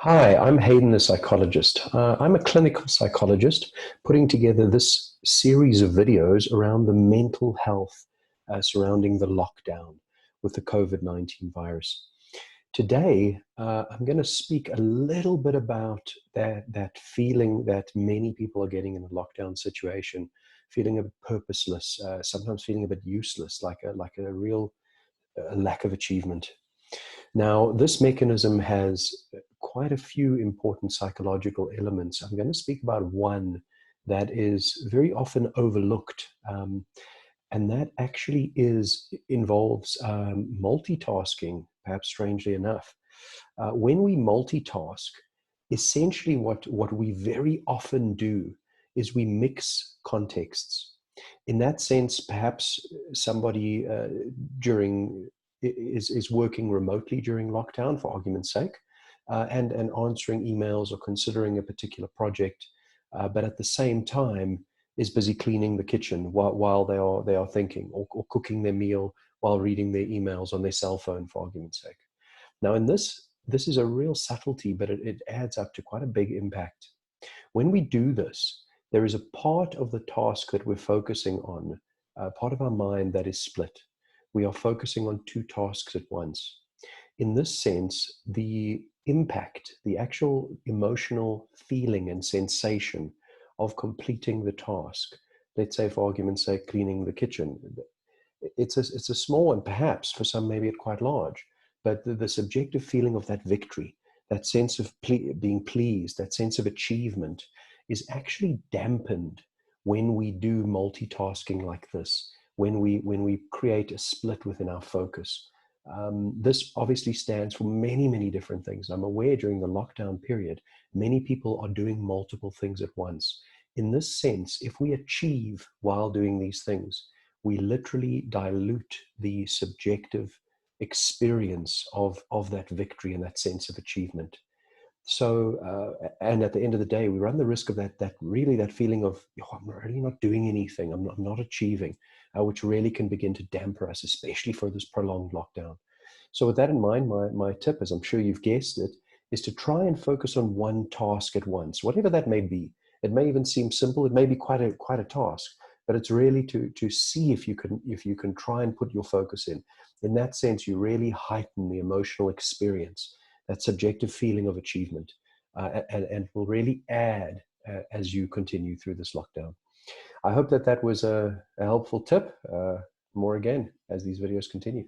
Hi, I'm Hayden, the psychologist. I'm a clinical psychologist putting together this series of videos around the mental health surrounding the lockdown with the COVID-19 virus. Today, I'm going to speak a little bit about that feeling that many people are getting in a lockdown situation, feeling a bit purposeless, sometimes feeling a bit useless, like a real lack of achievement. Now, this mechanism has quite a few important psychological elements. I'm going to speak about one that is very often overlooked, and that actually involves multitasking, perhaps strangely enough. When we multitask, essentially what we very often do is we mix contexts. In that sense, perhaps somebody during is working remotely during lockdown, for argument's sake, and answering emails or considering a particular project, but at the same time is busy cleaning the kitchen while they are thinking, or cooking their meal while reading their emails on their cell phone, for argument's sake. Now, in this is a real subtlety, but it adds up to quite a big impact. When we do this, there is a part of the task that we're focusing on, part of our mind that is split. We are focusing on two tasks at once. In this sense, the impact, the actual emotional feeling and sensation of completing the task, let's say for argument's sake, cleaning the kitchen, it's a small one, perhaps for some maybe it quite large, but the subjective feeling of that victory, that sense of being pleased, that sense of achievement is actually dampened when we do multitasking like this, when we create a split within our focus. This obviously stands for many, many different things. I'm aware during the lockdown period, many people are doing multiple things at once. In this sense, if we achieve while doing these things, we literally dilute the subjective experience of that victory and that sense of achievement. So, and at the end of the day, we run the risk of that feeling of, oh, I'm really not doing anything, I'm not achieving, which really can begin to damper us, especially for this prolonged lockdown. So with that in mind, my tip, as I'm sure you've guessed it, is to try and focus on one task at once, whatever that may be. It may even seem simple, it may be quite a task, but it's really to see if you can try and put your focus in. In that sense, you really heighten the emotional experience, that subjective feeling of achievement, and will really add as you continue through this lockdown. I hope that was a helpful tip. More again as these videos continue.